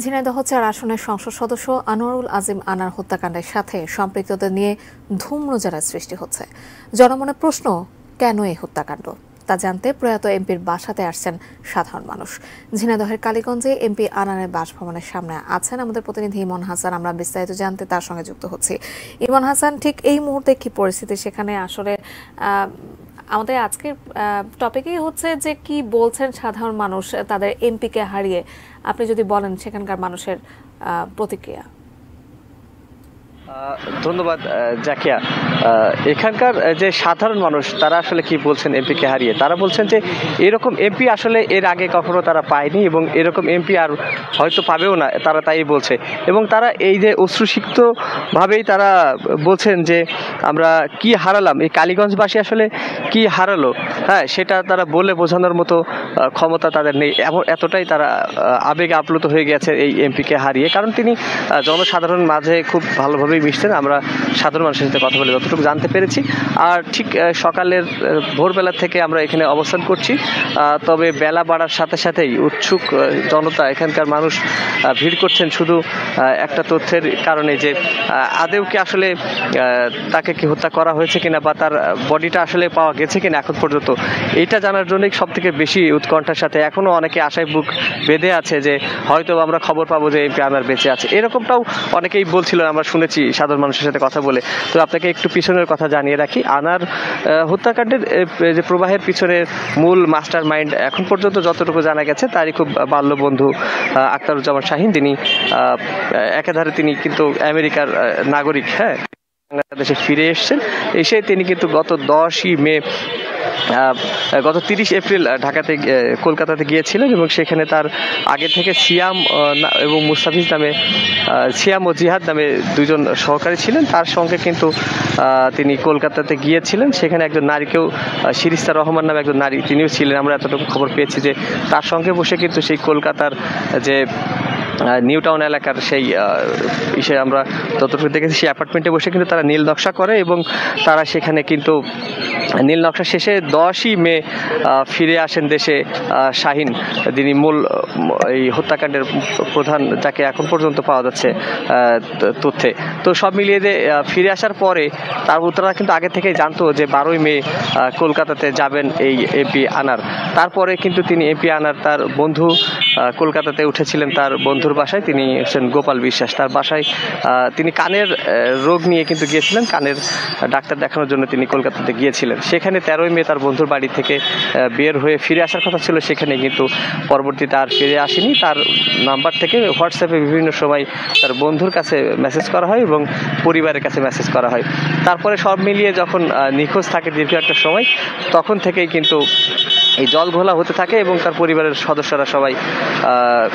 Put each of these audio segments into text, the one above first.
ঝিনাইদহ ৪ আসনের সংসদ সদস্য আনোয়ারুল আজিম আনার হত্যাকাণ্ডের সাথে সম্পৃক্ততা নিয়ে ধূম্রজারা সৃষ্টি হচ্ছে। জনমনে প্রশ্ন, কেন এই হত্যাকাণ্ড? তা জানতে প্রয়াত এমপির বাসাতে আসছেন সাধারণ মানুষ। ঝিনাইদহের কালীগঞ্জে এমপি আনারের বাসভবনের সামনে আছেন আমাদের প্রতিনিধি ইমন হাসান। আমরা বিস্তারিত জানতে তার সঙ্গে যুক্ত হচ্ছি। ইমন হাসান, ঠিক এই মুহূর্তে কি পরিস্থিতি সেখানে? আসলে আমাদের আজকের টপিকই হচ্ছে যে কি বলছেন সাধারণ মানুষ তাদের এমপিকে হারিয়ে। আপনি যদি বলেন সেখানকার মানুষের প্রতিক্রিয়া। ধন্যবাদ জাকিয়া। এখানকার যে সাধারণ মানুষ তারা আসলে কি বলছেন এমপিকে হারিয়ে? তারা বলছেন যে এরকম এমপি আসলে এর আগে কখনো তারা পায়নি এবং এরকম এমপি আর হয়তো পাবেও না, তারা তাই বলছে। এবং তারা এই যে অশ্রুসিক্তভাবেই তারা বলছেন যে আমরা কি হারালাম, এই কালীগঞ্জবাসী আসলে কি হারালো, হ্যাঁ, সেটা তারা বলে বোঝানোর মতো ক্ষমতা তাদের নেই। এতটাই তারা আবেগে আপ্লুত হয়ে গেছে এই এমপিকে হারিয়ে। কারণ তিনি জনসাধারণ মাঝে খুব ভালোভাবেই মিশতেন। আমরা সাধারণ মানুষের সাথে কথা বলে যতটুকু জানতে পেরেছি। আর ঠিক সকালের ভোরবেলা থেকে আমরা এখানে অবস্থান করছি। তবে বেলা বাড়ার সাথে সাথেই উৎসুক জনতা, এখানকার মানুষ ভিড় করছেন শুধু একটা তথ্যের কারণে যে আদেও কি আসলে তাকে কি হত্যা করা হয়েছে কিনা বা তার বডিটা আসলে পাওয়া গেছে কিনা এখন পর্যন্ত, এইটা জানার জন্যই সব থেকে বেশি উৎকণ্ঠার সাথে এখনও অনেকে আশায় বুক বেঁধে আছে যে হয়তো আমরা খবর পাবো যে এমপি আনার বেঁচে আছে। এরকমটাও অনেকেই বলছিল, আমরা শুনেছি সাধারণ মানুষের সাথে কথা বলে। তো আপনাকে একটু পিছনের কথা জানিয়ে রাখি, আনার হত্যাকাণ্ডের যে প্রবাহের পিছনের মূল মাস্টার মাইন্ড এখন পর্যন্ত যতটুকু জানা গেছে তারই খুব বাল্য বন্ধু আখতারুজ্জামান শাহীন। তিনি একাধারে তিনি কিন্তু আমেরিকার নাগরিক, হ্যাঁ, বাংলাদেশে ফিরে এসে তিনি কিন্তু গত 10ই মে গত 30 এপ্রিল কলকাতাতে গিয়েছিলেন এবং সেখানে তার আগে থেকে সিয়াম এবং মুস্তাফিজ নামে, সিয়াম ও জিহাদ নামে দুজন সহকারী ছিলেন। তার সঙ্গে কিন্তু তিনি কলকাতাতে গিয়েছিলেন। সেখানে একজন নারীকেও, শিরিস্তা রহমান নামে একজন নারী, তিনিও ছিলেন। আমরা এতটুকু খবর পেয়েছি যে তার সঙ্গে বসে কিন্তু সেই কলকাতার যে নিউ টাউন এলাকার সেই আমরা যতটুকু দেখেছি সেই অ্যাপার্টমেন্টে বসে কিন্তু তারা নীল নকশা করে এবং তারা সেখানে কিন্তু নীল নকশা শেষে 10ই মে ফিরে আসেন দেশে শাহীন, যিনি মূল এই হত্যাকাণ্ডের প্রধান, যাকে এখন পর্যন্ত পাওয়া যাচ্ছে তথ্যে। তো সব মিলিয়ে যে ফিরে আসার পরে তারা কিন্তু আগে থেকেই জানতো যে 12ই মে কলকাতাতে যাবেন এই এমপি আনার। তারপরে কিন্তু তিনি এমপি আনার তার বন্ধু কলকাতাতে উঠেছিলেন তার বন্ধুর বাসায়। তিনি হচ্ছেন গোপাল বিশ্বাস, তার বাসায় তিনি কানের রোগ নিয়ে কিন্তু গিয়েছিলেন, কানের ডাক্তার দেখানোর জন্য তিনি কলকাতাতে গিয়েছিলেন। সেখানে 13ই মে তার বন্ধুর বাড়ি থেকে বের হয়ে ফিরে আসার কথা ছিল, সেখানে কিন্তু পরবর্তীতে আর ফিরে আসেনি। তার নাম্বার থেকে হোয়াটসঅ্যাপে বিভিন্ন সময় তার বন্ধুর কাছে মেসেজ করা হয় এবং পরিবারের কাছে মেসেজ করা হয়। তারপরে সব মিলিয়ে যখন নিখোঁজ থাকে দীর্ঘ একটা সময়, তখন থেকেই কিন্তু এই জল ঘোলা হতে থাকে এবং তার পরিবারের সদস্যরা সবাই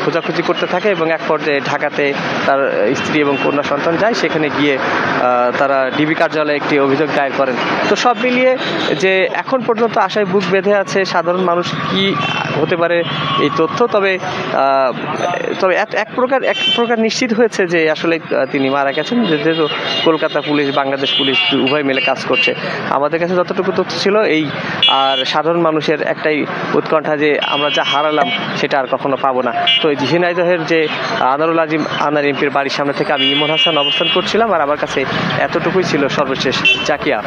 খোঁজাখুঁজি করতে থাকে এবং এক পর্যায়ে ঢাকাতে তার স্ত্রী এবং কন্যা সন্তান যায়। সেখানে গিয়ে তারা ডিবি কার্যালয়ে একটি অভিযোগ দায়ের করেন। তো সব মিলিয়ে যে এখন পর্যন্ত আশায় বুক বেঁধে আছে সাধারণ মানুষ, কি হতে পারে এই তথ্য। তবে এক প্রকার নিশ্চিত হয়েছে যে আসলে তিনি মারা গেছেন, যেহেতু কলকাতা পুলিশ, বাংলাদেশ পুলিশ উভয় মিলে কাজ করছে। আমাদের কাছে যতটুকু তথ্য ছিল এই, আর সাধারণ মানুষের একটাই উৎকণ্ঠা যে আমরা যা হারালাম সেটা আর কখনো পাবো না। তো এই ঝিনাইদহের যে আনোয়ারুল আজিম আনার এমপির বাড়ির সামনে থেকে আমি ইমন হাসান অবস্থান করছিলাম, আর আমার কাছে এতটুকুই ছিল সর্বশেষ। জাকিয়া।